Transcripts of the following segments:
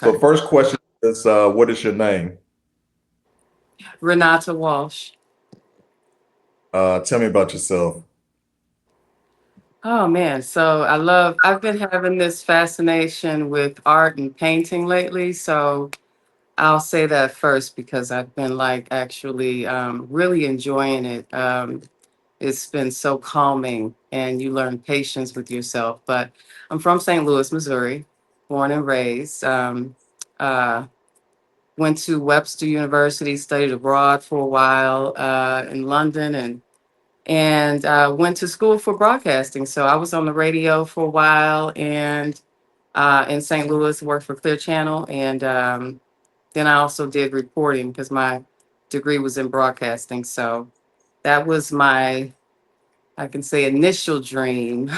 So Okay. first question is, what is your name? Renata Walsh. Tell me about yourself. Oh man, so I've been having this fascination with art and painting lately. So I'll say that first because I've been like actually really enjoying it. It's been so calming and you learn patience with yourself. But I'm from St. Louis, Missouri, born and raised. Uh, Went to Webster University, studied abroad for a while in London, and went to school for broadcasting. So I was on the radio for a while, and in St. Louis, worked for Clear Channel, and then I also did reporting because my degree was in broadcasting. So that was my, I can say, initial dream.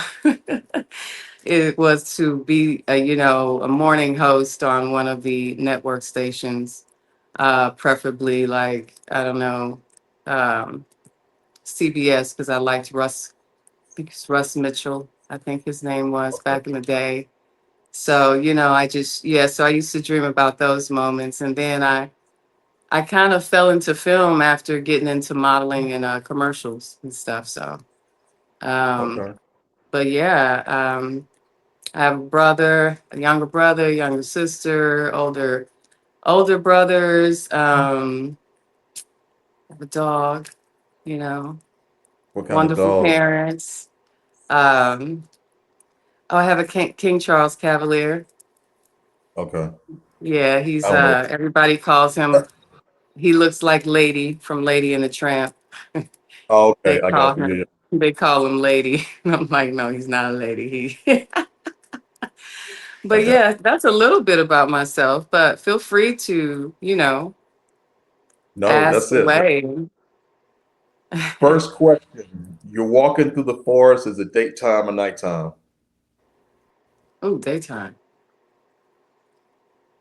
It was to be a morning host on one of the network stations, preferably like, I don't know, um, CBS, because I liked Russ Mitchell, I think his name was back in the day. So, so I used to dream about those moments. And then I kind of fell into film after getting into modeling and commercials and stuff. So, um, Okay. but yeah, I have a younger brother, younger sister, older brothers. I have a dog, you know, What kind of wonderful dog? parents. Um, oh, I have a King Charles Cavalier. Okay. Yeah, I he's don't know. everybody calls him. He looks like Lady from Lady and the Tramp. Oh, They okay, I call got you. him Yeah. they call him Lady. I'm like, no, he's not a lady. He I But got yeah, that's a little bit about myself, but feel free to, No, ask that's it. away. First question. You're walking through the forest. Is it daytime or nighttime? Oh, daytime.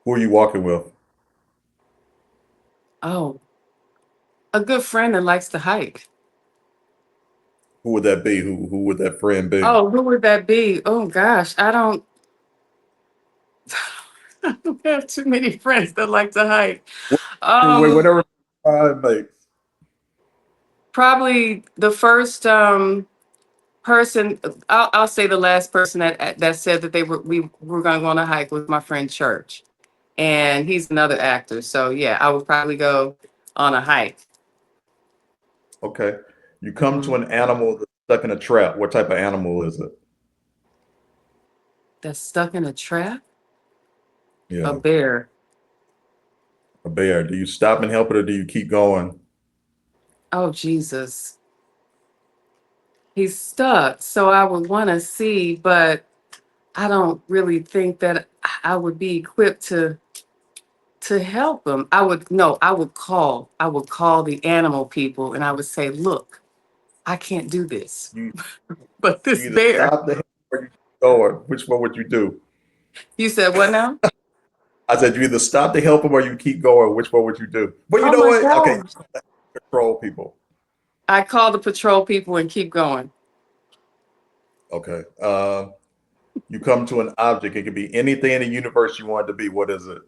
Who are you walking with? Oh, a good friend that likes to hike. Who would that be? Who would that friend be? Oh, who would that be? Oh gosh, I don't I don't have too many friends that like to hike. Um, Whatever time makes. Probably the first person. I'll say the last person that said that we were going to go on a hike was my friend Church, and he's another actor. So yeah, I would probably go on a hike. Okay. You come to Mhm. an animal that's stuck in a trap. What type of animal is it? That's stuck in a trap. A Yeah, bear. a bear. Do you stop and help it or do you keep going? Oh Jesus, he's stuck. So I would want to see, but I don't really think that I would be equipped to help him. I would no, I would call the animal people and I would say, look, I can't do this. You But you this either bear. stop the help or you keep going. Which one would you do? You said what now? I said you either stop to help them or you keep going. Which one would you do? But you Oh know my what? Okay, gosh. control people. I call the patrol people and keep going. Okay. You come to an object. It could be anything in the universe you want it to be. What is it?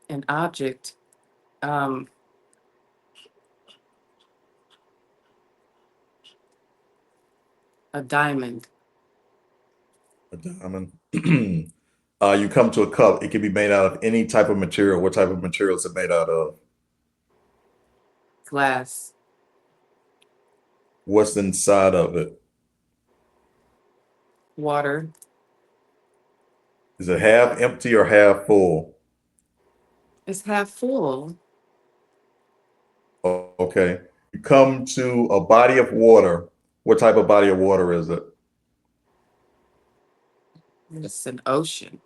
An object. Um, a diamond. A diamond. You come to a cup. It can be made out of any type of material. What type of material is it made out of? Glass. What's inside of it? Water. Is it half empty or half full? It's half full. Okay. You come to a body of water. What type of body of water is it? It's an ocean.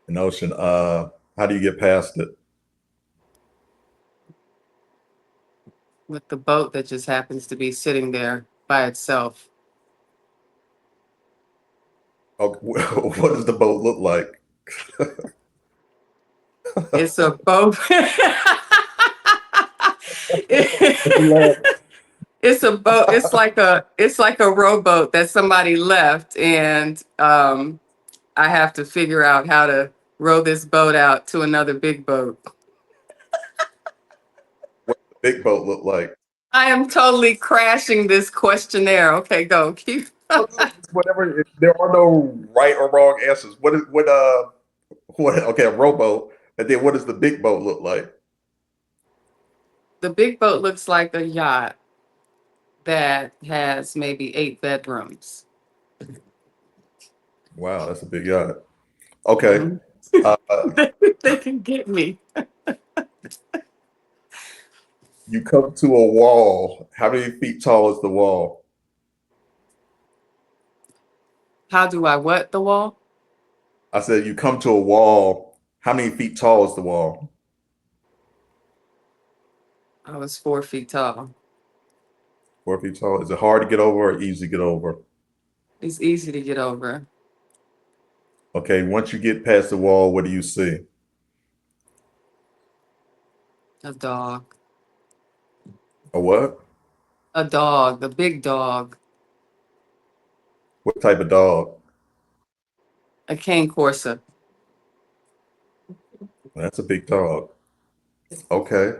An ocean. How do you get past it? With the boat that just happens to be sitting there by itself. Okay. What does the boat look like? It's a boat. It's a boat. It's like a rowboat that somebody left, and I have to figure out how to row this boat out to another big boat. What does the big boat look like? I am totally crashing this questionnaire. Okay, go. Keep. Oh, no, it's whatever. There are no right or wrong answers. What? Okay, a rowboat, and then what does the big boat look like? The big boat looks like a yacht that has maybe 8 bedrooms. Wow, that's a big yacht. Okay. Mhm. Uh, They can get me. you come to a wall. How many feet tall is the wall? How do I what the wall? I said you come to a wall. How many feet tall is the wall? I was 4 feet tall. 4 feet tall. Is it hard to get over or easy to get over? It's easy to get over. Okay, once you get past the wall, what do you see? A dog. A what? A dog. A big dog. What type of dog? A cane corso. That's a big dog. Okay.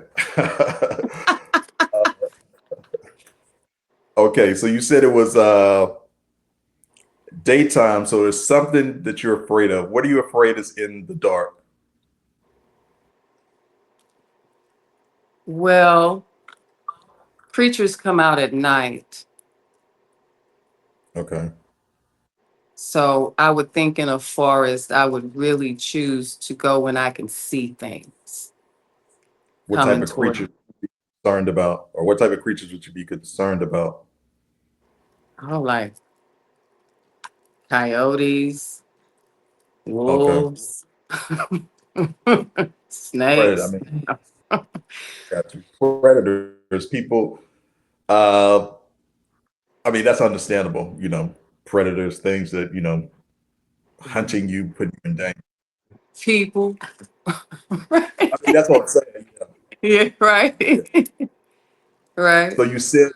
Okay, so you said it was daytime, so there's something that you're afraid of. What are you afraid is in the dark? Well, creatures come out at night. Okay. So I would think in a forest, I would really choose to go when I can see things What type coming of creature toward. concerned about, or what type of creatures would you be concerned about? Oh, like coyotes, Okay. wolves, Predator. I snakes. mean, got you. Predators, people. Uh, I mean, that's understandable. Predators, things that hunting you, putting you in danger. People. I mean, that's what I'm saying. Yeah, Yeah. right. Right. So you said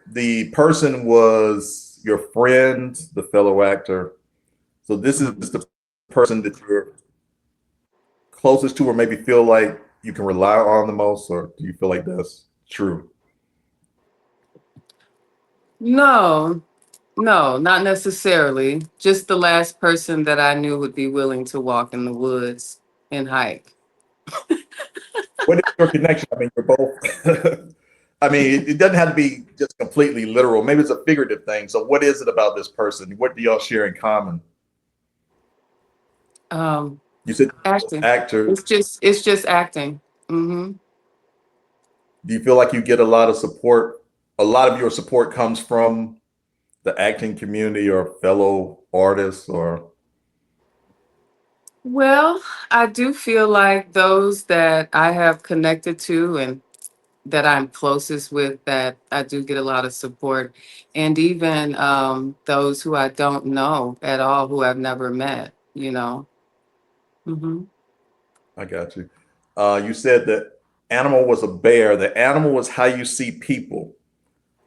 the person was your friend, the fellow actor. So this is Mhm. the person that you're closest to, or maybe feel like you can rely on the most, or do you feel like that's true? No, no, not necessarily. Just the last person that I knew would be willing to walk in the woods and hike. What is your connection? I mean, you're both. I mean, it doesn't have to be just completely literal. Maybe it's a figurative thing. So, what is it about this person? What do y'all share in common? Um, You said Acting. actor. It's just acting. Hmm. Do you feel like you get a lot of support? A lot of your support comes from the acting community or fellow artists, or Well, I do feel like those that I have connected to and that I'm closest with, that I do get a lot of support. And even those who I don't know at all, who I've never met. Hmm. I got you. You said that animal was a bear. The animal was how you see people.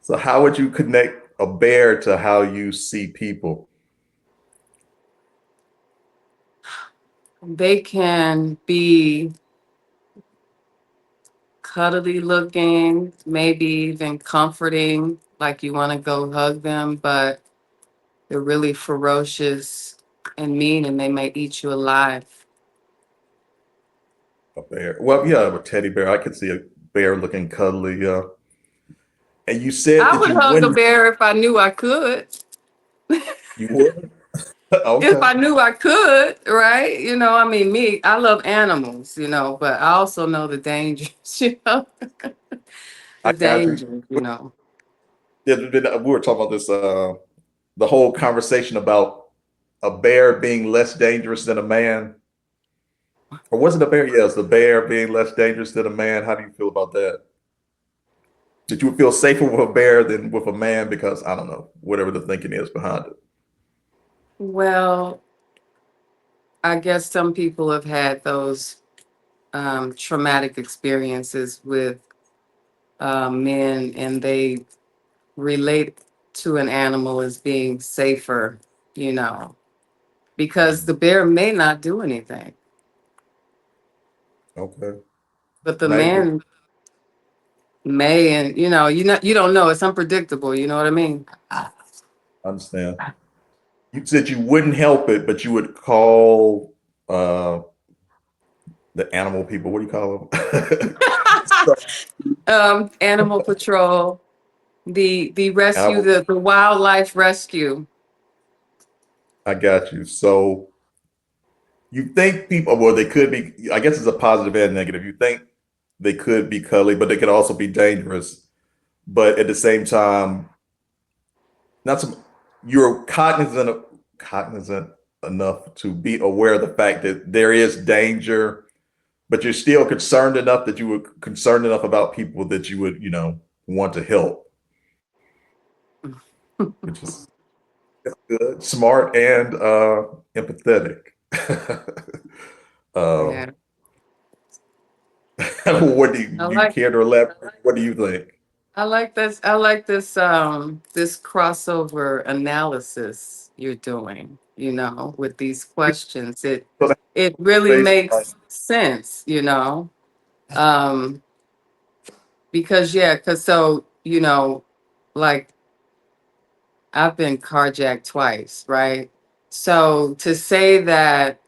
So, how would you connect a bear to how you see people? They can be cuddly looking, maybe even comforting, like you want to go hug them, but they're really ferocious and mean, and they may eat you alive. A bear. Well, yeah, a teddy bear. I could see a bear looking cuddly. And you said I that would you hug a wouldn't. bear if I knew I could. You would. If Okay. I knew I could, right? I mean, me, I love animals, but I also know the dangers, I the got you. dangers. Yeah, we were talking about this. The whole conversation about a bear being less dangerous than a man, or was it a bear? Yes, the bear being less dangerous than a man. How do you feel about that? That you would feel safer with a bear than with a man because I don't know, whatever the thinking is behind it. Well, I guess some people have had those traumatic experiences with men, and they relate to an animal as being safer, you know. because the bear may not do anything, Okay. but the Maybe. man may, and you don't know. It's unpredictable. You know what I mean? Understand. You said you wouldn't help it, but you would call uh the animal people. What do you call them? So, Animal Patrol, the rescue, animal, the wildlife rescue. I got you. So you think people, well, they could be, I guess it's a positive and negative. You think they could be cuddly, but they could also be dangerous. But at the same time, not some, you're cognizant enough to be aware of the fact that there is danger, but you're still concerned enough that you were concerned enough about people that you would, want to help, which is good, smart, and empathetic. um, Yeah, what I do you like care to elaborate? What do you think? I like this. I like this crossover analysis you're doing, with these questions. It So that's it really based on, makes sense, Um, because yeah, because so, like I've been carjacked twice, right? So to say that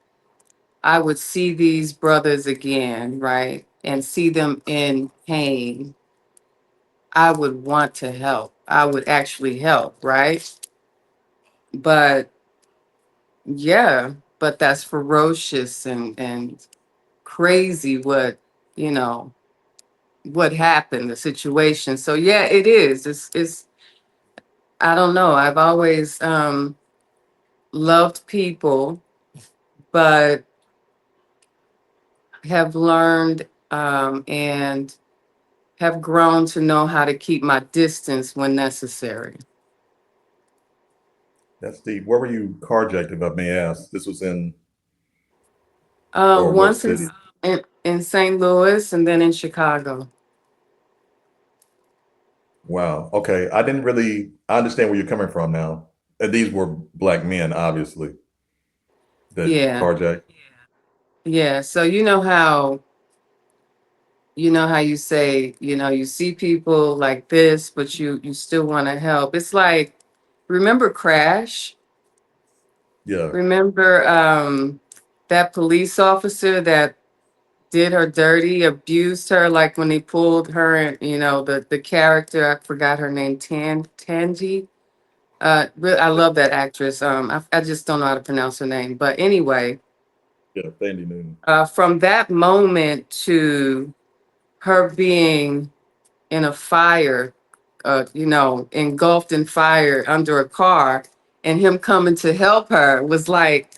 I would see these brothers again, right? And see them in pain, I would want to help. I would actually help, right? But yeah, but that's ferocious and crazy you know, what happened, the situation. So yeah, it is. It's I don't know. I've always loved people, but have learned and have grown to know how to keep my distance when necessary. that's deep. Where were you carjacked, if I may ask? This was in, or what Once city? in St. Louis and then in Chicago. Wow. Okay. I understand where you're coming from now. And these were black men, obviously, that Yeah. carjacked. Yeah. So you know how you say, you see people like this, but you still want to help. It's like, remember Crash? Yeah. Remember that police officer that did her dirty, abused her, like when they pulled her and the character, I forgot her name, Tangi. I love that actress. I just don't know how to pronounce her name. But anyway, Yeah. Sandy Newton. from that moment to her being in a fire, engulfed in fire under a car, and him coming to help her was like,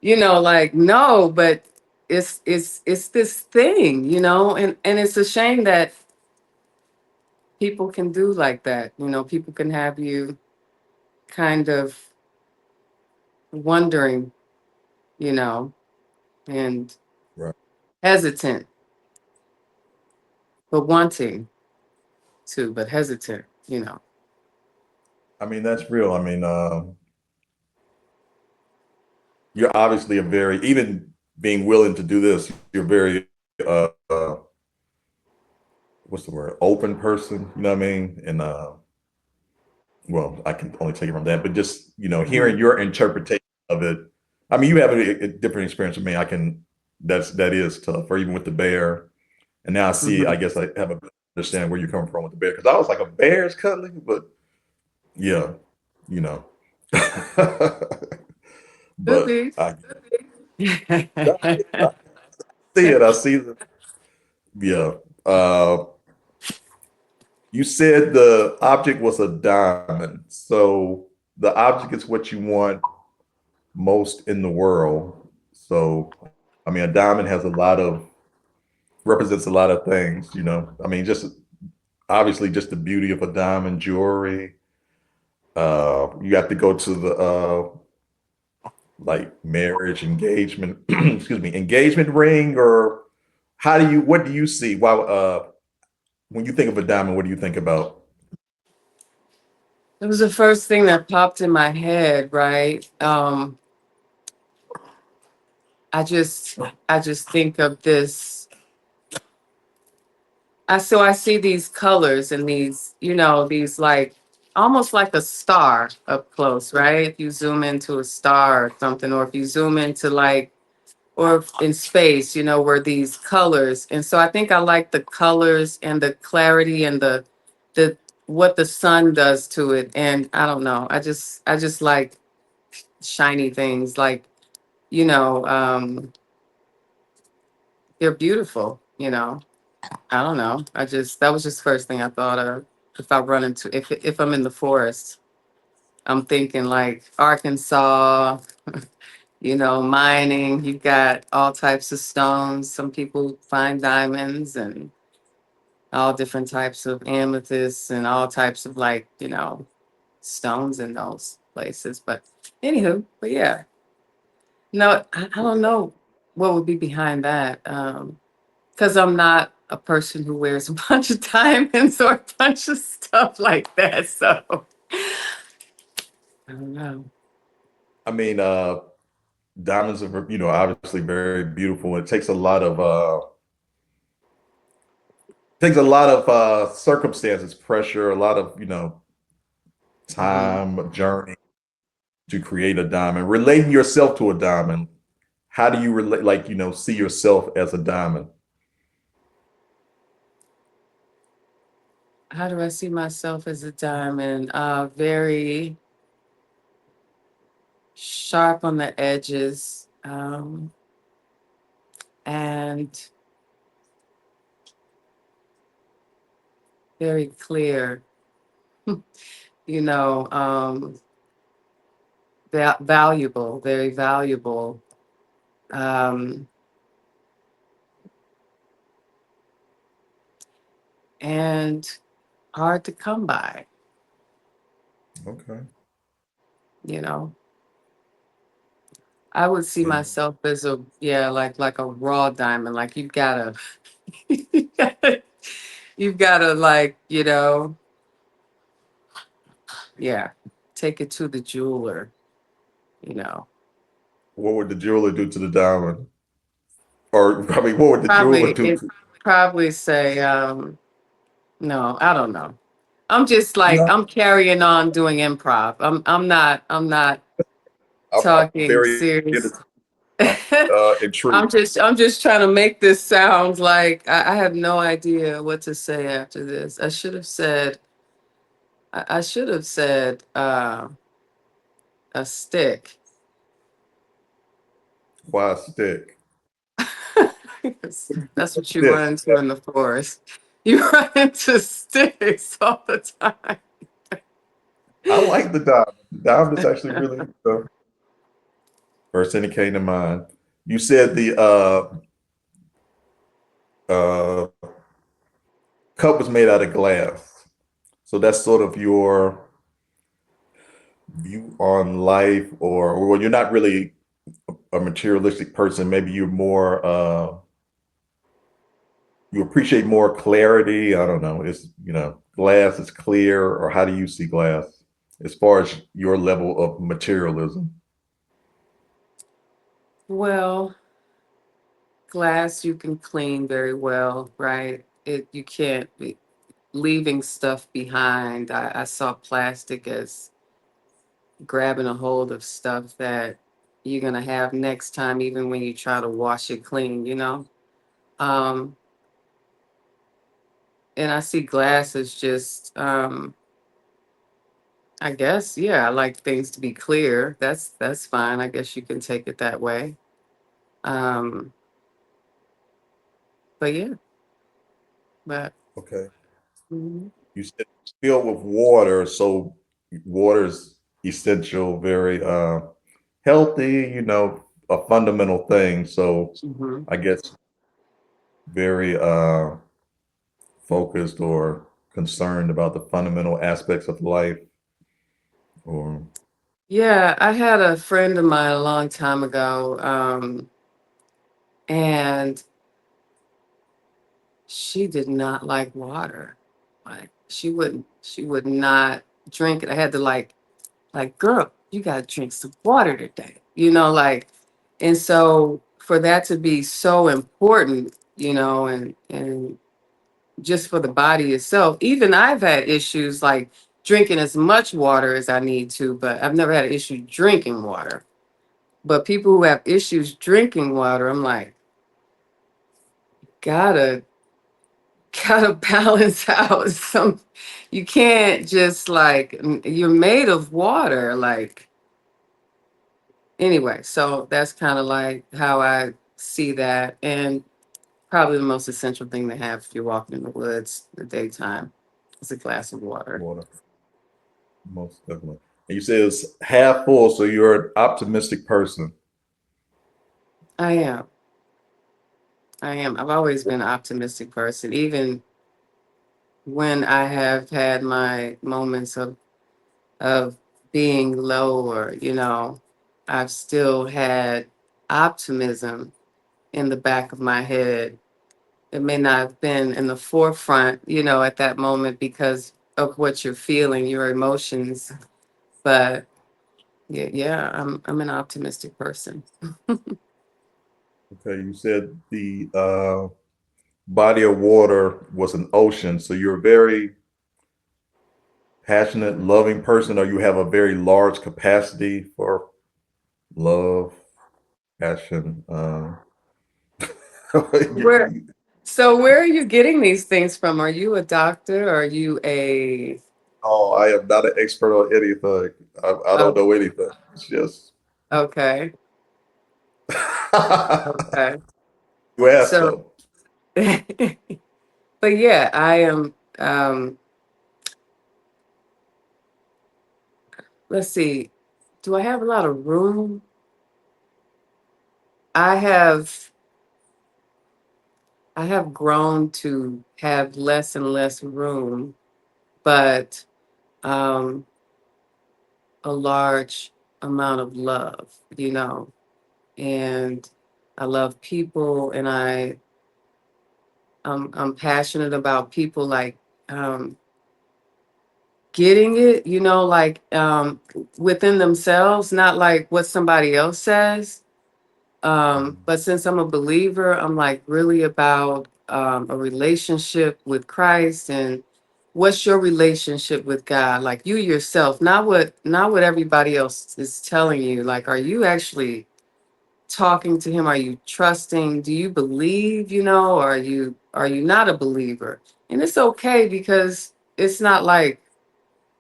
like, no, but it's this thing, and it's a shame that people can do like that. People can have you kind of wondering, you know, and Right. hesitant, but wanting to, but hesitant. I mean, that's real. I mean, you're obviously even being willing to do this, you're very, what's the word? Open person. You know what I mean? And, well, I can only take it from that, but just, Mhm. hearing your interpretation of it. I mean, you have a different experience with me. That is tough, or even with the bear. And now I see, I Mhm. guess I have a better understanding where you're coming from with the bear. Cause I was like, a bear is cuddling, but yeah, you know. Could But be. I see it. I see the, yeah. Uh, you said the object was a diamond. So the object is what you want most in the world. So, I mean, a diamond has represents a lot of things. I mean, just obviously just the beauty of a diamond jewelry. You have to go to the like marriage engagement, excuse me, engagement ring, or what do you see? When you think of a diamond, what do you think about? It was the first thing that popped in my head, right? I just I just think of this. I see these colors and these, these like almost like a star up close, right? If you zoom into a star or something, or if you zoom into like, or in space, where these colors. And so I think I like the colors and the clarity and the what the sun does to it. And I don't know. I just like shiny things. Like, you know, they're beautiful, I don't know. That was just the first thing I thought of. If I run into if I'm in the forest, I'm thinking like Arkansas, mining. You've got all types of stones. Some people find diamonds and all different types of amethysts and all types of like, stones in those places. But anywho, but yeah. No, I don't know what would be behind that. Because I'm not a person who wears a bunch of diamonds or a bunch of stuff like that. So I don't know. I mean, diamonds are, obviously very beautiful. It takes a lot of circumstances, pressure, a lot of, Mhm. time, journey to create a diamond. Relating yourself to a diamond, how do you relate, like, see yourself as a diamond? How do I see myself as a diamond? Very sharp on the edges, and very clear. You know, valuable, very valuable, um, and hard to come by. Okay. You know, I would see Yeah. myself as a, yeah, like a raw diamond. Like you've gotta like, yeah, take it to the jeweler, you know. What would the jeweler do to the diamond? Or, I mean, what would the jeweler Probably do it to, probably say, no, I don't know. I'm just like no, I'm carrying on doing improv. I'm not I'm talking very, serious. I'm intrigued. I'm just trying to make this sound like I have no idea what to say after this. I should have said a stick. Why a stick? That's what you Stick. run into in the forest. You run into sticks all the time. I like the diamond. The diamond is actually really first thing that came to mind. You said the uh, cup was made out of glass. So that's sort of your view on life, or well, you're not really a materialistic person. Maybe you're more, you appreciate more clarity. I don't know. It's, glass is clear, or how do you see glass as far as your level of materialism? Well, glass you can clean very well, right? It you can't be leaving stuff behind. I saw plastic as grabbing a hold of stuff that you're gonna have next time, even when you try to wash it clean. Um, and I see glass as just, I guess, yeah, I like things to be clear. That's fine. I guess you can take it that way. Um, but yeah, but Okay. mhm. You said filled with water, so water's essential, very healthy, a fundamental thing. So Mhm. I guess very focused or concerned about the fundamental aspects of life. Or Yeah, I had a friend of mine a long time ago, and she did not like water. Like she would not drink it. I had to like, girl, you gotta drink some water today. Like, and so for that to be so important, and just for the body itself. Even I've had issues like drinking as much water as I need to, but I've never had an issue drinking water. But people who have issues drinking water, I'm like, gotta gotta balance out some. You can't just like you're made of water. Like anyway, so that's kind of like how I see that, and probably the most essential thing to have if you're walking in the woods in the daytime is a glass of water. Water, most definitely. And you said it's half full, so you're an optimistic person. I am. I am. I've always been an optimistic person, even when I have had my moments of being low, or I've still had optimism in the back of my head. It may not have been in the forefront, at that moment because of what you're feeling, your emotions, but yeah, yeah, I'm an optimistic person. Okay, you said the body of water was an ocean, so you're a very passionate, loving person, or you have a very large capacity for love, passion. Where where are you getting these things from? Are you a doctor? Are you a Oh, I am not an expert on anything. I don't oh, know anything. It's just okay, okay. you asked So though. but yeah, I am let's see. Do I have a lot of room? I have I have grown to have less and less room, but um a large amount of love, and I love people, and I'm passionate about people like um getting it, like within themselves, not like what somebody else says. But since I'm a believer, I'm like really about a relationship with Christ. And what's your relationship with God? Like you yourself, not what everybody else is telling you. Like, are you actually talking to him? Are you trusting? Do you believe, or are you not a believer? And it's okay, because it's not like,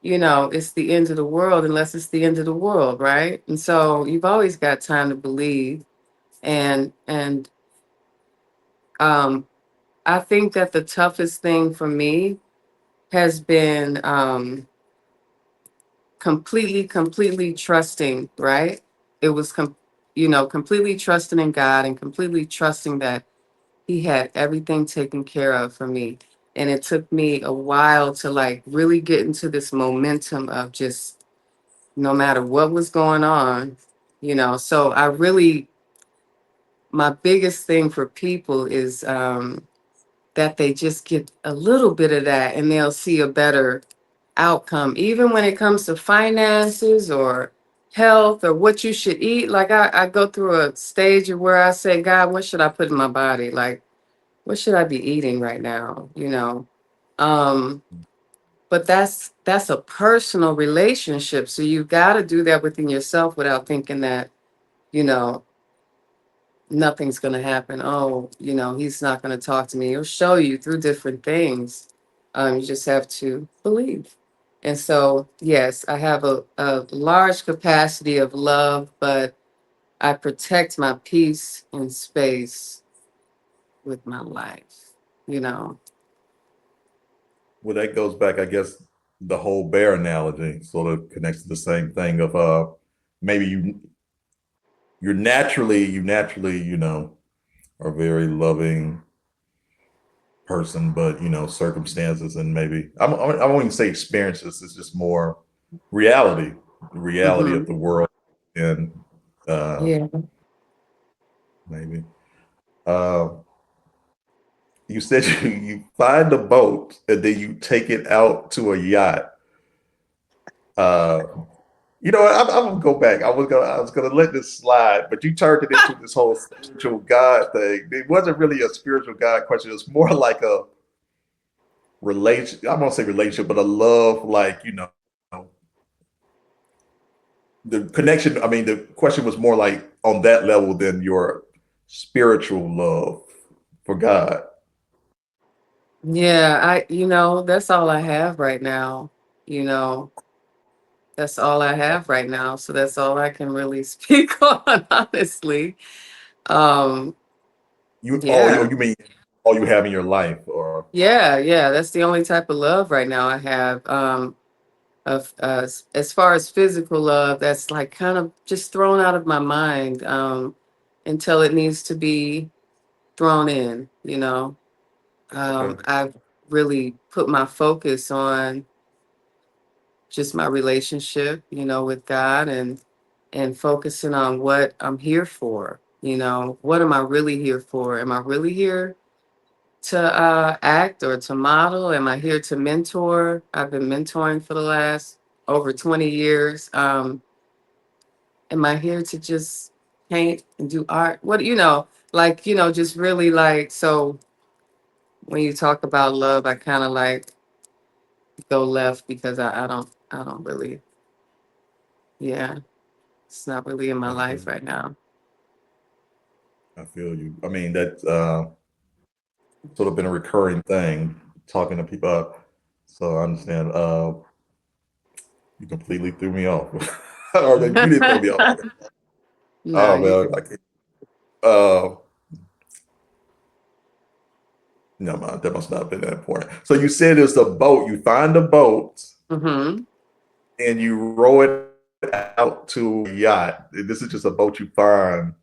it's the end of the world unless it's the end of the world, right? And so you've always got time to believe. And um I think that the toughest thing for me has been completely trusting, right? It was completely trusting in God, and completely trusting that he had everything taken care of for me. And it took me a while to like really get into this momentum of just no matter what was going on, so I really, my biggest thing for people is that they just get a little bit of that, and they'll see a better outcome, even when it comes to finances or health or what you should eat. Like I go through a stage of where I say, God, what should I put in my body? Like, what should I be eating right now? Um, but that's a personal relationship. So you got to do that within yourself without thinking that, you know, nothing's going to happen. Oh, he's not going to talk to me. He'll show you through different things. You just have to believe. And so, yes, I have a large capacity of love, but I protect my peace and space with my life, you know. Well, that goes back, I guess, the whole bear analogy sort of connects to the same thing of maybe you naturally, are very loving person, but circumstances and maybe I won't even say experiences. It's just more reality, the reality of Hmm. the world, and uh, Yeah. maybe uh, you said you find a boat and then you take it out to a yacht. Uh, You know what? I'm gonna go back. I was gonna let this slide, but you turned it into this whole spiritual God thing. It wasn't really a spiritual God question. It was more like a relation. I won't say relationship, but a love, like the connection. I mean, the question was more like on that level than your spiritual love for God. Yeah, that's all I have right now. You know, that's all I have right now. So that's all I can really speak on, honestly. Um, yeah. You mean all you have in your life, or Yeah, that's the only type of love right now I have. Of as far as physical love, that's like kind of just thrown out of my mind until it needs to be thrown in. okay, I've really put my focus on just my relationship, with God and focusing on what I'm here for. What am I really here for? Am I really here to act or to model? Am I here to mentor? I've been mentoring for the last over 20 years. Am I here to just paint and do art? Just really like, so when you talk about love, I kind of like go left because I don't really, yeah, it's not really in my I life feel, right now. I feel you. I mean, that's sort of been a recurring thing talking to people. So I understand. You completely threw me off. Or you didn't throw me off. No, Oh you man, can. uh, no man, that must not have been that important. So you said it's a boat. You find a boat Hmm. and you row it out to a yacht. This is just a boat you find.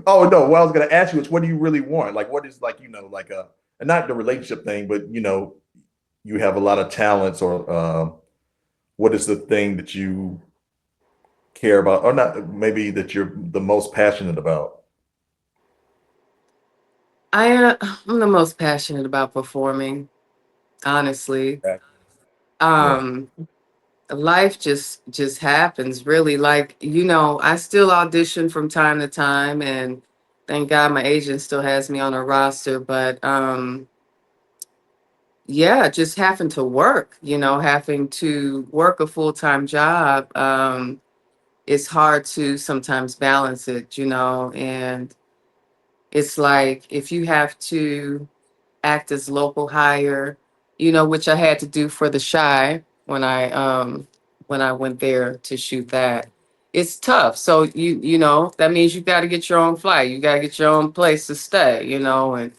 Oh no, what I was gonna ask you is what do you really want? Like what is like, like a and not the relationship thing, but you have a lot of talents or what is the thing that you care about or not maybe that you're the most passionate about? I'm the most passionate about performing, honestly. Yeah. Yeah. Um, Life just happens really. Like, I still audition from time to time, and thank God my agent still has me on a roster, but yeah, just having to work, having to work a full-time job. It's hard to sometimes balance it, and it's like if you have to act as local hire, which I had to do for the Shy when I went there to shoot that. It's tough. So that means you got to get your own flight. You got to get your own place to stay, and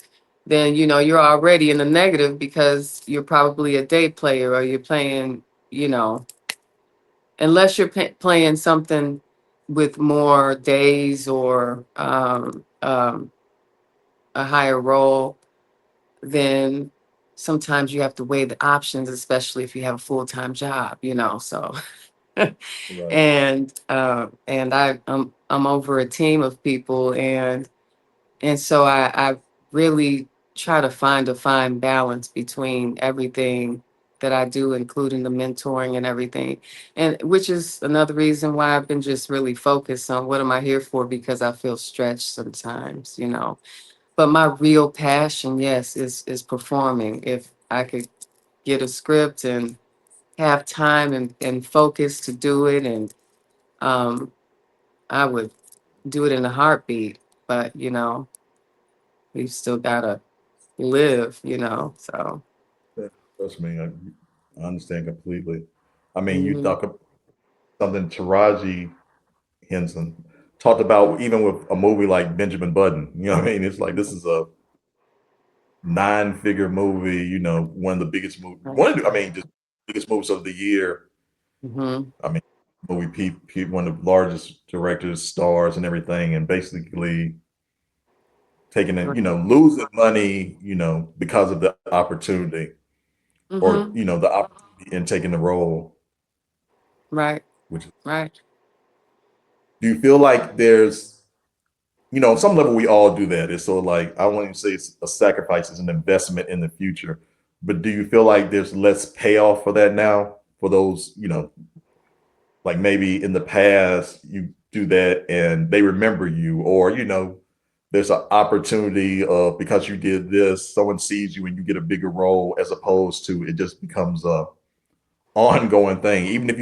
then you're already in the negative because you're probably a day player or you're playing, you know, unless you're playing something with more days or a higher role, then sometimes you have to weigh the options, especially if you have a full-time job. So Right. and I'm over a team of people, and so I really try to find a fine balance between everything that I do, including the mentoring and everything. And which is another reason why I've been just really focused on what am I here for, because I feel stretched sometimes. But my real passion, yes, is performing. If I could get a script and have time and focus to do it, and um, I would do it in a heartbeat. But we've still gotta live. So Yeah, trust me, I understand completely. I mean, you mhm. talk about something Taraji Henson talked about even with a movie like Benjamin Button. You know what I mean? It's like this is a nine-figure movie. One of the biggest movie, I mean, just biggest movies of the year. Mhm. I mean, movie one of the largest directors, stars, and everything, and basically taking it, Right. losing money, because of the opportunity or Mhm. the opportunity in taking the role. Right. Which Right. do you feel like there's, on some level we all do that. It's sort of like I won't even say it's a sacrifice, it's an investment in the future. But do you feel like there's less payoff for that now for those, like maybe in the past you do that and they remember you, or there's an opportunity of because you did this, someone sees you and you get a bigger role, as opposed to it just becomes a ongoing thing. Even if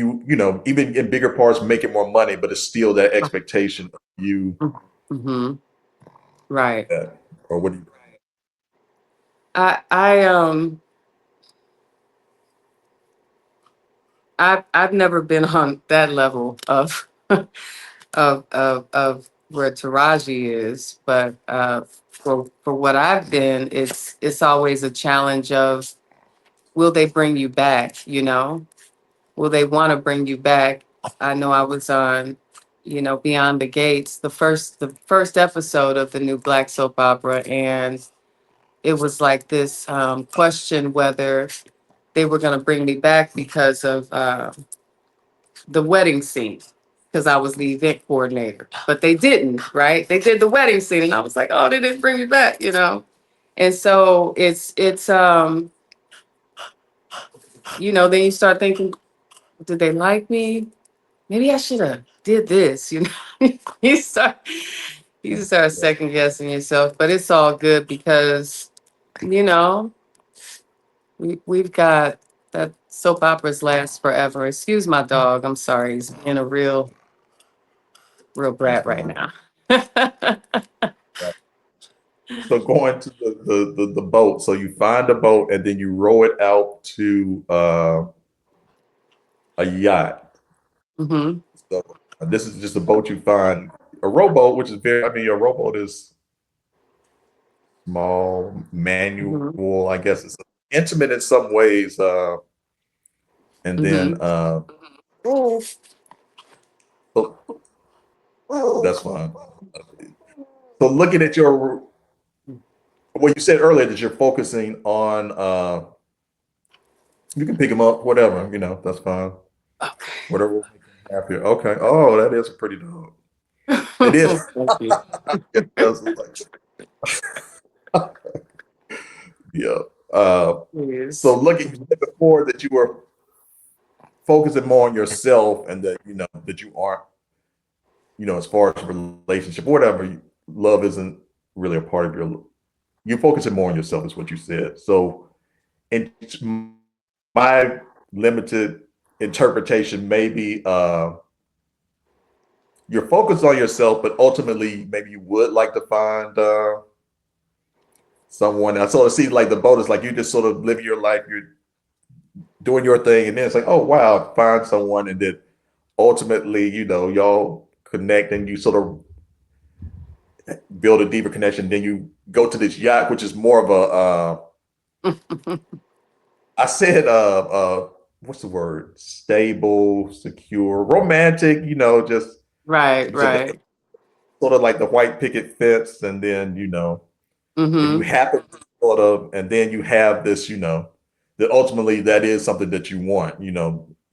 even in bigger parts, making more money, but it's still that expectation of you. Mm-hmm. Right. That, or what do you? I I've never been on that level of of where Taraji is, but for what I've been, it's always a challenge of, will they bring you back? Will they want to bring you back? I know I was on, Beyond the Gates, the first episode of the new Black soap opera, and it was like this question whether they were going to bring me back because of the wedding scene, because I was the event coordinator. But they didn't, right? They did the wedding scene, and I was like, oh, they didn't bring me back. And so then you start thinking, did they like me? Maybe I should have did this. You start you start second guessing yourself, but it's all good because you know we've got that soap operas last forever. Excuse my dog. I'm sorry. He's being a real That's brat right fine. now. So going to the boat. So you find a boat and then you row it out to a yacht. Hmm. So this is just a boat you find. A rowboat, which is very, I mean, a rowboat is small, manual. Hmm. I guess it's intimate in some ways. And then, Hmm. so that's fine. So looking at your, well, you said earlier that you're focusing on, you can pick them up, whatever, that's fine. Okay. Whatever will make them happier. Okay. Oh, that is a pretty dog. It is. Thank you. It does look like, yeah. So Yes. looking, you said before that you were focusing more on yourself, and that that you aren't, as far as relationship or whatever, love isn't really a part of you're focusing more on yourself, is what you said. So in my limited interpretation, maybe you're focused on yourself, but ultimately maybe you would like to find someone. I sort of see like the boat is like you just sort of living your life, you're doing your thing, and then it's like, oh wow, find someone, and then ultimately, y'all connect and you sort of build a deeper connection. Then you go to this yacht, which is more of a I said what's the word? Stable, secure, romantic, just Right, so right. sort of like the white picket fence, and then if you Hmm. happen to sort of, and then you have this, that ultimately that is something that you want,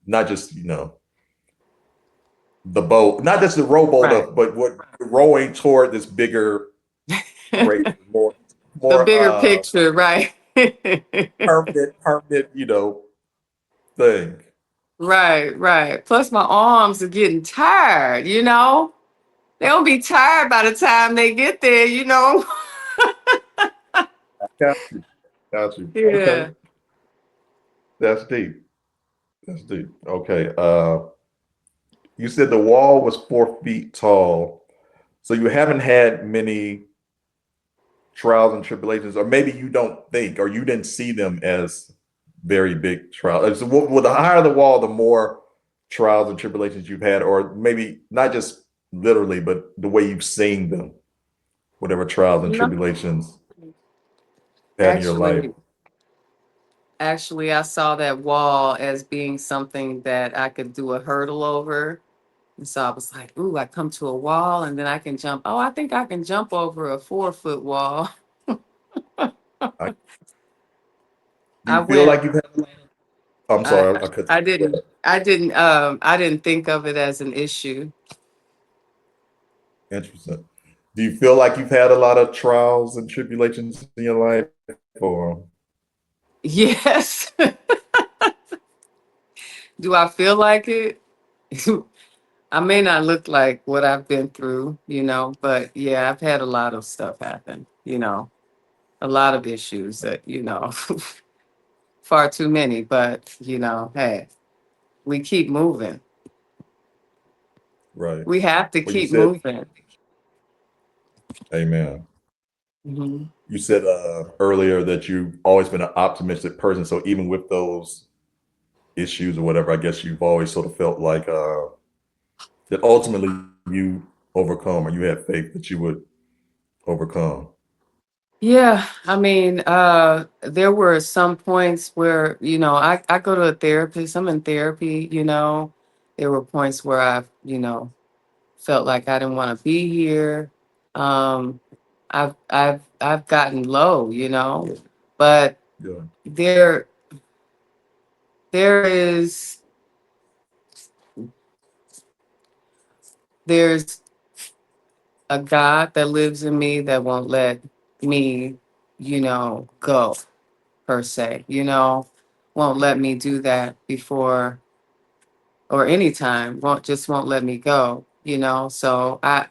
not just the boat, not just the rowboat Right. of, but what rowing toward this bigger, great, more, The more bigger picture, right? permanent, thing. Right, right. Plus, my arms are getting tired. They'll be tired by the time they get there. Got you. Got you. Okay. Yeah. That's deep. That's deep. Okay. You said the wall was 4 feet tall. So you haven't had many trials and tribulations, or maybe you don't think, or you didn't see them as very big trials. So well, the higher the wall, the more trials and tribulations you've had, or maybe not just literally, but the way you've seen them, whatever trials and No, tribulations you had in your life. actually, actually, I saw that wall as being something that I could do a hurdle over. And so I was like, ooh, I come to a wall and then I can jump. Oh, I think I can jump over a 4-foot wall. I, do I you feel went, like you've had? I'm I, sorry, I cut I you. didn't, I didn't think of it as an issue. Interesting. Do you feel like you've had a lot of trials and tribulations in your life, or Yes. Do I feel like it? I may not look like what I've been through, but yeah, I've had a lot of stuff happen, a lot of issues that, far too many, but, hey, we keep moving. Right. We have to Well, you keep said, moving. Amen. Mhm. You said earlier that you've always been an optimistic person. So even with those issues or whatever, I guess you've always sort of felt like that ultimately you overcome, or you have faith that you would overcome. Yeah, I mean, there were some points where, I go to a therapist, I'm in therapy, there were points where I've felt like I didn't want to be here. Um, I've gotten low, but Yeah. there there is there's a God that lives in me that won't let me, go per se, won't let me do that before or anytime, won't let me go, So I'm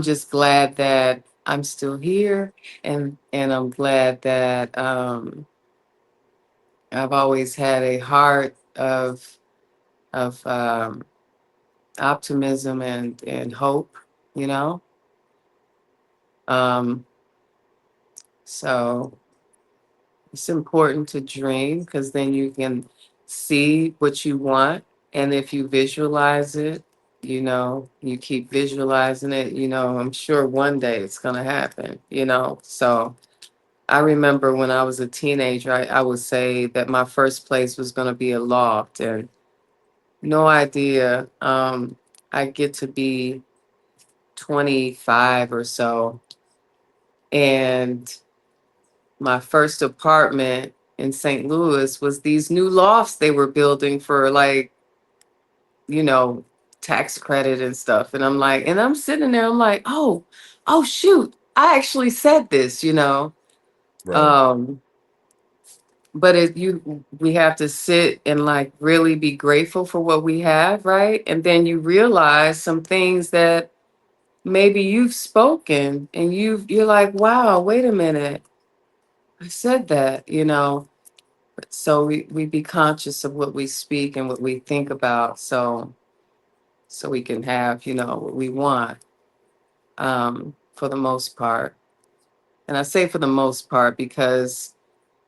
just glad that I'm still here, and I'm glad that I've always had a heart of optimism and hope, you know. Um, so it's important to dream because then you can see what you want, and if you visualize it, you keep visualizing it. I'm sure one day it's gonna happen. So I remember when I was a teenager, I would say that my first place was going to be a loft, and no idea. I get to be 25 or so, and my first apartment in St. Louis was these new lofts they were building for like, you know, tax credit and stuff. And I'm like, and I'm sitting there, I'm like, oh shoot, I actually said this. Right. Um, but we have to sit and like really be grateful for what we have, right? And then you realize some things that maybe you've spoken and you're like, wow, wait a minute, I said that. So we be conscious of what we speak and what we think about, so we can have what we want, for the most part. And I say for the most part because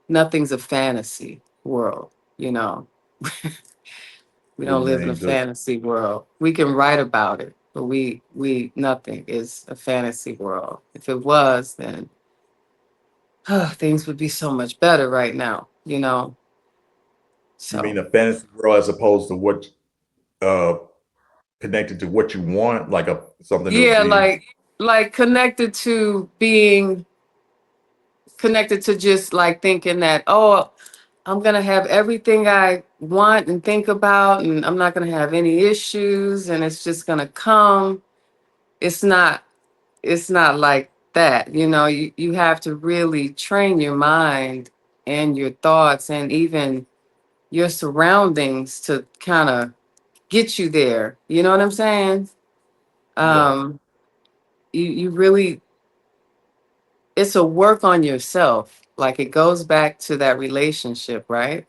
nothing's a fantasy world, you know we don't live in a Amen. Just fantasy world. We can write about it, but we nothing is a fantasy world. If it was, then things would be so much better right now. you mean So a fantasy world as opposed to what uh connected to what you want, like a something that would yeah, be like connected to just like thinking that, oh, I'm gonna have everything I want and think about, and I'm not gonna have any issues, and it's just gonna come. It's not. It's not like that. You have to really train your mind and your thoughts and even your surroundings to kind of get you there. You know what I'm saying? yeah, Um, you really, it's a work on yourself. Like it goes back to that relationship, right?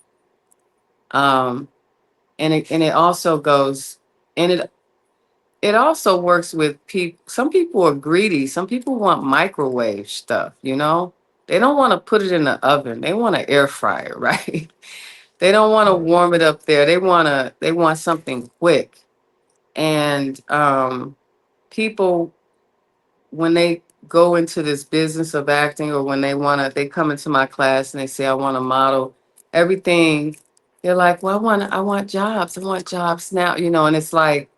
Um, and it also goes, and it also works with people. Some people are greedy. Some people want microwave stuff. They don't want to put it in the oven. They want an air fryer, right? They don't want to right. warm it up there. They want something quick. And people, when they go into this business of acting, or when they come into my class and they say, I want to model everything. They're like, well, I want jobs. I want jobs now. And it's like,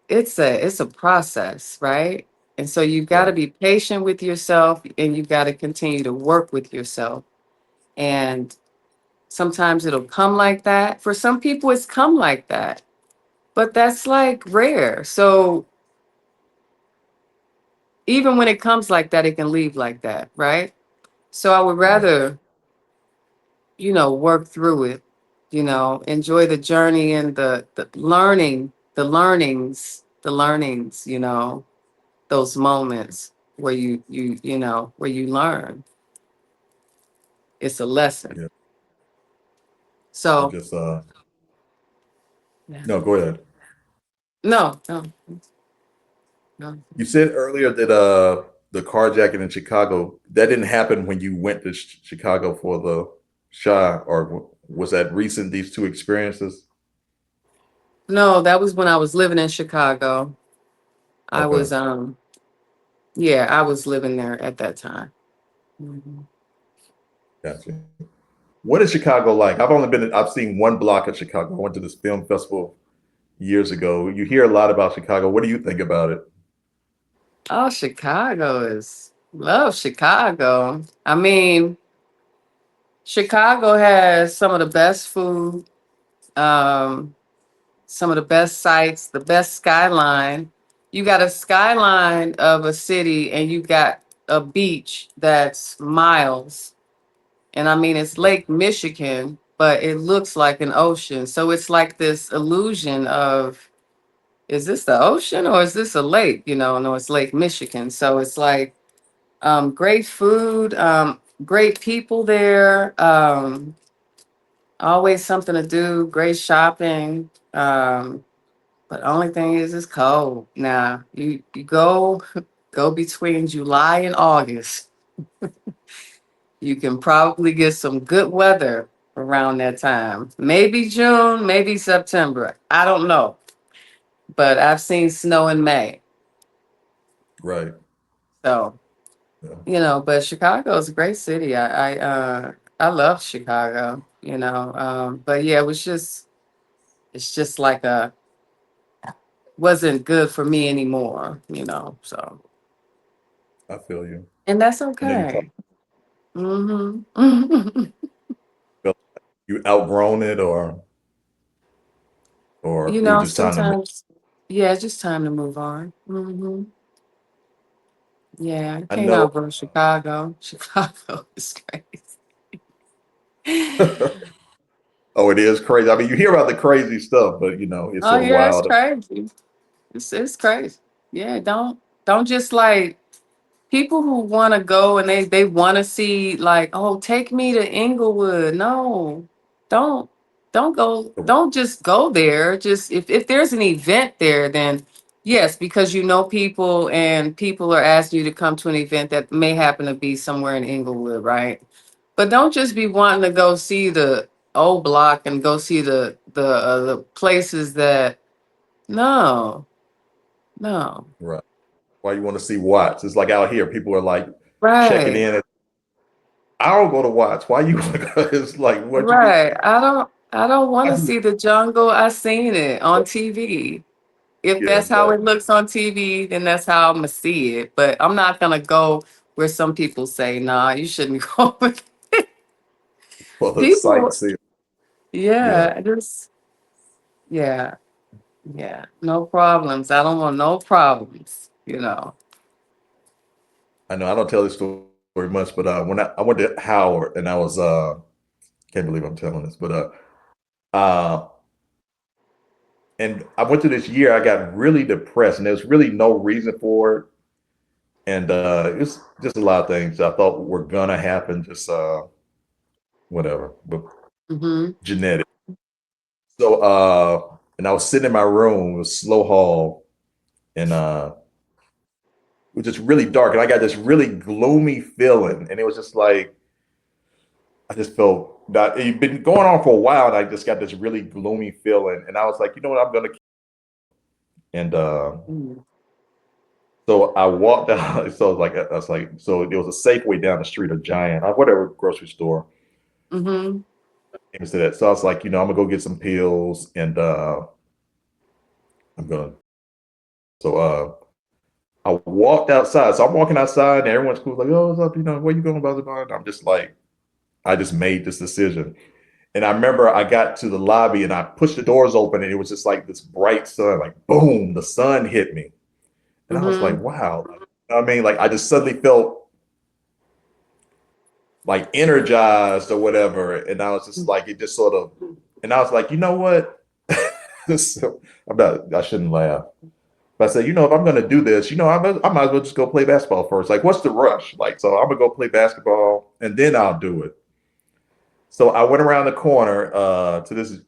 it's a process, right? And so you got to Yeah. be patient with yourself, and you got to continue to work with yourself. And sometimes it'll come like that. For some people, it's come like that, but that's like rare. So even when it comes like that, it can leave like that, right? So I would Right. rather, work through it enjoy the journey and the learning, the learnings, those moments where where you learn. It's a lesson. Yeah. I So, just yeah. no, go ahead. No, no, no. You said earlier that the carjacking in Chicago, that didn't happen when you went to Chicago for the shot, or was that recent, these two experiences? No, that was when I was living in Chicago. I Okay, was yeah, I was living there at that time. Mhm. gotcha. What is Chicago like? I've seen one block of Chicago. I went to this film festival years ago. You hear a lot about Chicago. What do you think about it? Oh, Chicago is love Chicago. I mean, Chicago has some of the best food, um, some of the best sights, the best skyline. You got a skyline of a city and you got a beach that's miles. And I mean, it's Lake Michigan, but it looks like an ocean. So it's like this illusion of, is this the ocean or is this a lake? No, it's Lake Michigan. So it's like great food, great people there, always something to do, great shopping. But only thing is it's cold. Now you go between July and August. You can probably get some good weather around that time. Maybe June, maybe September. I don't know. But I've seen snow in May. Right. So, Yeah. but Chicago is a great city. I love Chicago, But yeah, it's just like a wasn't good for me anymore. So, I feel you. and that's I know you talk okay. Mm-hmm. about you outgrown it, or it was just time to move. Sometimes, yeah, it's just time to move on. Yeah, I I can't know. outgrow Chicago. Chicago is crazy. Oh, it is crazy. I mean, you hear about the crazy stuff, but it's Oh so yeah, it's wild. crazy. It's crazy. Yeah, don't just like people who want to go and they want to see like, oh, take me to Inglewood. No, don't don't go. Don't just go there. Just if there's an event there, then yes, because people and people are asking you to come to an event that may happen to be somewhere in Inglewood, right? But don't just be wanting to go see the old block and go see the places that no, no. Right. Why you want to see Watts? It's like out here, people are like checking Right. in. I don't go to Watts. Why you want to go? It's like, what you get? Right. I don't want I to do. see the jungle. I seen it on TV. If Yeah, that's how it exactly. looks on TV, then that's how I'm gonna see it. But I'm not gonna go where some people say, nah, you shouldn't go. For the People, sightseeing. Yeah, yeah, just yeah, yeah. No problems. I don't want no problems. I know. I don't tell this story much, but when I went to Howard, and I was can't believe I'm telling this, but uh, and I went through this year. I got really depressed, and there's really no reason for it. And it was just a lot of things I thought were gonna happen, just whatever, but Mm-hmm. genetic. So and I was sitting in my room, it was slow hall, and it was just really dark, and I got this really gloomy feeling, and it was just like I just felt that it'd been going on for a while, and I just got this really gloomy feeling, and I was like, you know what, I'm gonna. And so I walked out. So like I was like, so there was a Safeway down the street, a Giant, or whatever grocery store. Mm-hmm. Into that. So I was like, I'm gonna go get some pills, and I'm gonna. So I walked outside. So I'm walking outside, and everyone's cool, like, oh, what's up? Where you going, blah blah blah. And I'm just like, I just made this decision. And I remember I got to the lobby and I pushed the doors open, and it was just like this bright sun, like boom, the sun hit me. And I was like, Mm-hmm. wow. I mean, like I just suddenly felt like energized or whatever. And I was just like, it just sort of And I was like, you know what? So, I shouldn't laugh. But I said, if I'm going to do this, I might as well just go play basketball first. Like, what's the rush? Like, so I'm going to go play basketball and then I'll do it. So I went around the corner to this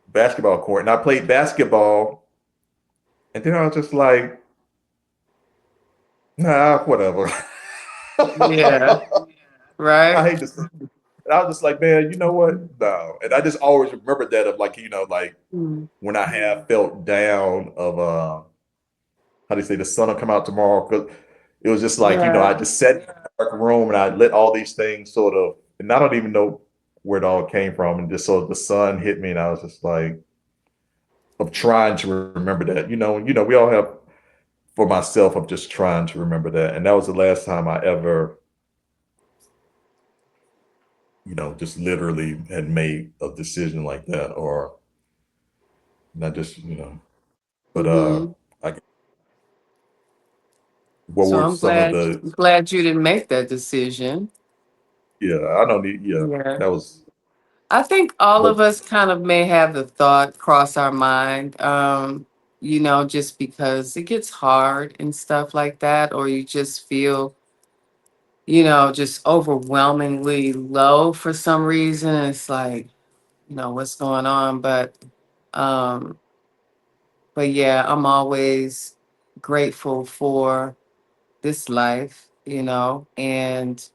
basketball court and I played basketball. And then I was just like, nah, whatever. Yeah. I Right. hate this. And I was just like, man, you know what? No. And I just always remembered that of like, like Mm. when I have felt down of how do you say the sun will come out tomorrow? Because it was just like, I Yeah. just sat in a dark room and I let all these things sort of, and I don't even know where it all came from. And just so the sun hit me and I was just like, of trying to remember that, we all have, for myself, of just trying to remember that. And that was the last time I ever, just literally had made a decision like that or not just, but, Hmm. I, what So were I'm some of glad the, glad you didn't make that decision. yeah, I don't need, yeah, Yeah. that was, I think all but of us kind of may have the thought cross our mind, just because it gets hard and stuff like that, or you just feel, just overwhelmingly low for some reason. It's like, what's going on? Um, but yeah, I'm always grateful for this life, and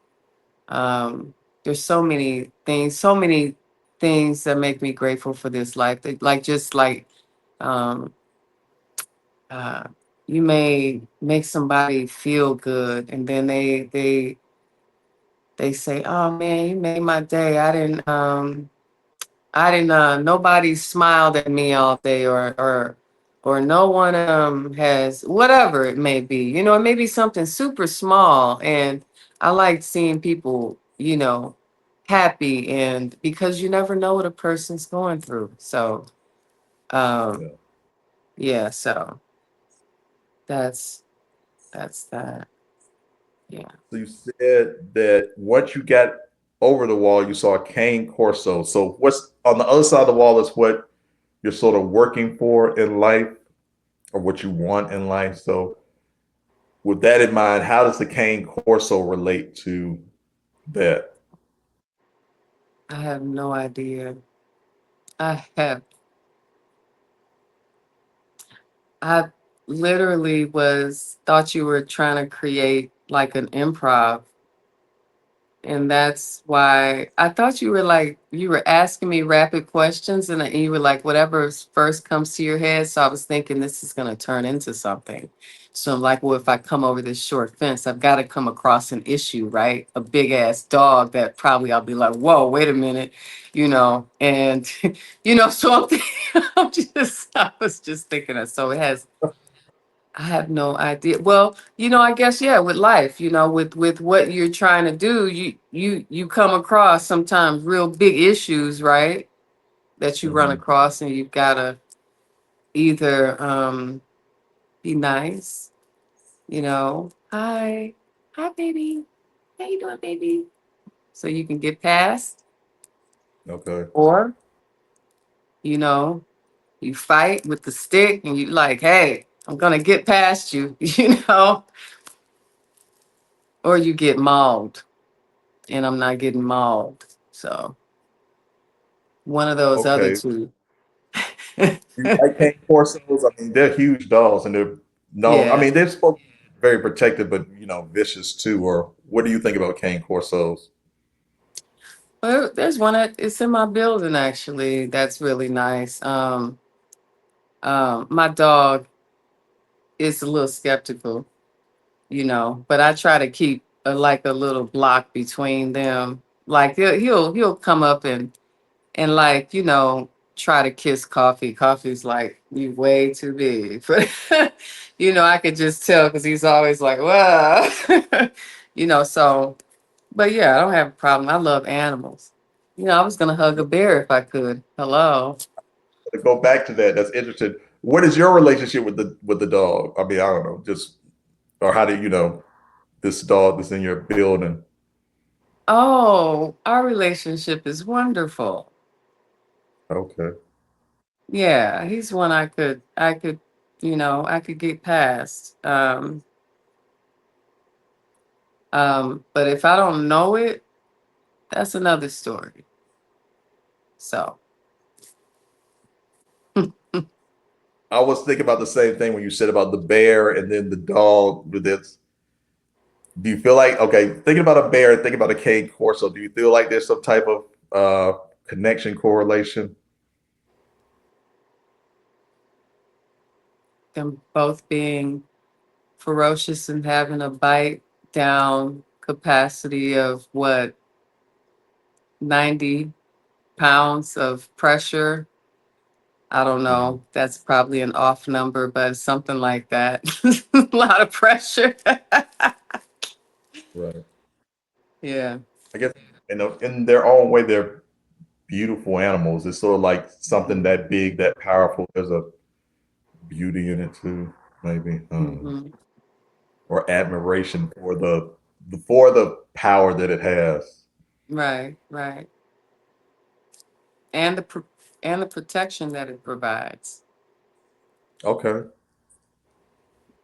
um there's so many things that make me grateful for this life. Like just like um uh you may make somebody feel good and then they say, oh man, you made my day. I didn't nobody smiled at me all day, or no one has, whatever it may be. It may be something super small, and I like seeing people, happy, and because you never know what a person's going through. So um yeah. yeah, so that's that. Yeah. So you said that once you got over the wall, you saw a cane corso. So what's on the other side of the wall is what you're sort of working for in life or what you want in life. So with that in mind, how does the cane corso relate to that? I have no idea. I have i literally was thought you were trying to create like an improv, and that's why I thought you were like you were asking me rapid questions, and you were like whatever first comes to your head. So I was thinking this is going to turn into something. So I'm like, well, if I come over this short fence, I've got to come across an issue, right? A big ass dog that probably I'll be like, whoa, wait a minute, and so I was just thinking that. So it has, I have no idea. Well, I guess yeah, with life, with what you're trying to do, you come across sometimes real big issues, right? That you run Hmm. across, and you've got to either be nice, hi baby, how you doing, baby? So you can get past, Okay. or you know, you fight with the stick, and you like, hey, I'm gonna get past you, or you get mauled, and I'm not getting mauled. So one of those other Okay. two. You like cane corsos? I mean, they're huge dogs and they're known. I Yeah. mean, they're supposed to be very protective, but vicious too. Or what do you think about cane corsos? Well, there's one it's in my building actually. That's really nice. My dog is a little skeptical, but I try to keep like a little block between them. Like he'll come up and like try to kiss Coffee. Coffee's like, you way too big, but I could just tell because he's always like, wow. So, but yeah, I don't have a problem. I love animals. I was gonna hug a bear if I could. Hello. To go back to that, that's interesting. What is your relationship with the dog? I mean, I don't know, just or how do this dog that's in your building? Oh, our relationship is wonderful. Okay. Yeah, he's one I could get past. But if I don't know it, that's another story. So, I was thinking about the same thing when you said about the bear and then the dog with this. Do you feel like, okay, thinking about a bear, thinking about a cane corso, do you feel like there's some type of connection, correlation? them both being ferocious and having a bite down capacity of what, 90 pounds of pressure. I don't Mhm. know. That's probably an off number, but something like that. A lot of pressure. Right. Yeah. I guess in their own way, they're beautiful animals. It's sort of like something that big, that powerful. There's a beauty in it too, maybe, Hmm. or admiration for the power that it has. Right, right. And the protection that it provides. Okay.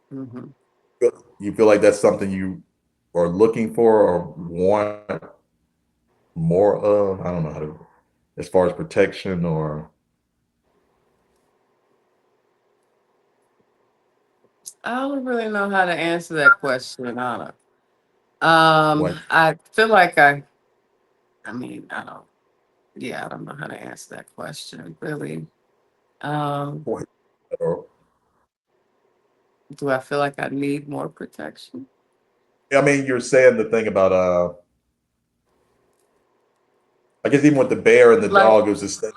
Hmm. You feel like that's something you are looking for or want more of? I don't know how to, as far as protection or I don't really know how to answer that question, Anna. like, I feel like I mean, I don't, yeah, I don't know how to answer that question, really. Um, or, or do I feel like I need more protection? I mean, you're saying the thing about I guess even with the bear and the Like, dog, it was this thing.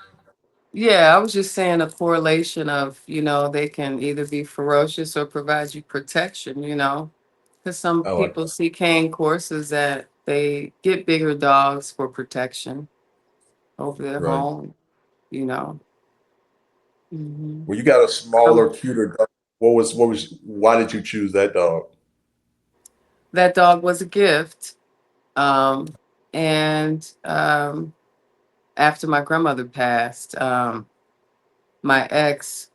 yeah, I was just saying a correlation of, they can either be ferocious or provide you protection, because some Oh, people see cane courses that they get bigger dogs for protection over their right. home, you know. Hmm. Well, you got a Um, smaller, cuter dog. Why did you choose that dog? that dog was a gift. Um, and after my grandmother passed, my ex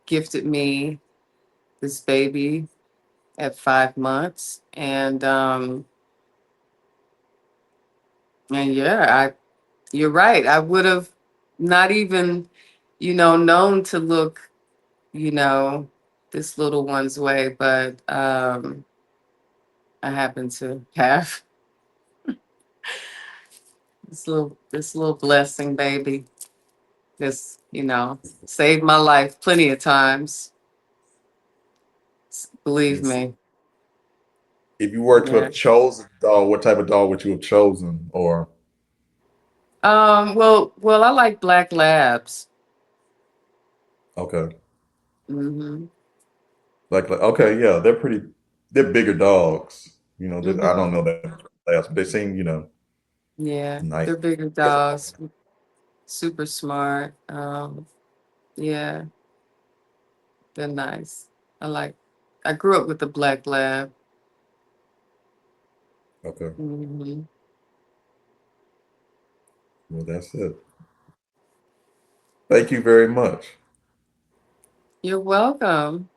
gifted me this baby at 5 months, and yeah, you're right. I would have not even, known to look, you know, this little one's way, but I happen to have this little blessing baby. This, saved my life plenty of times. Believe Yes. me. If you were to Yeah. have chosen a dog, what type of dog would you have chosen? Or Well, I like black labs. okay, Hmm. okay, yeah, they're bigger dogs. I Hmm. don't know that much about labs, but they seem, Yeah, nice. they're bigger I guess dogs, super smart. Yeah, they're nice. I like. I grew up with the black lab. okay. Hmm. Well, that's it. Thank you very much. You're welcome.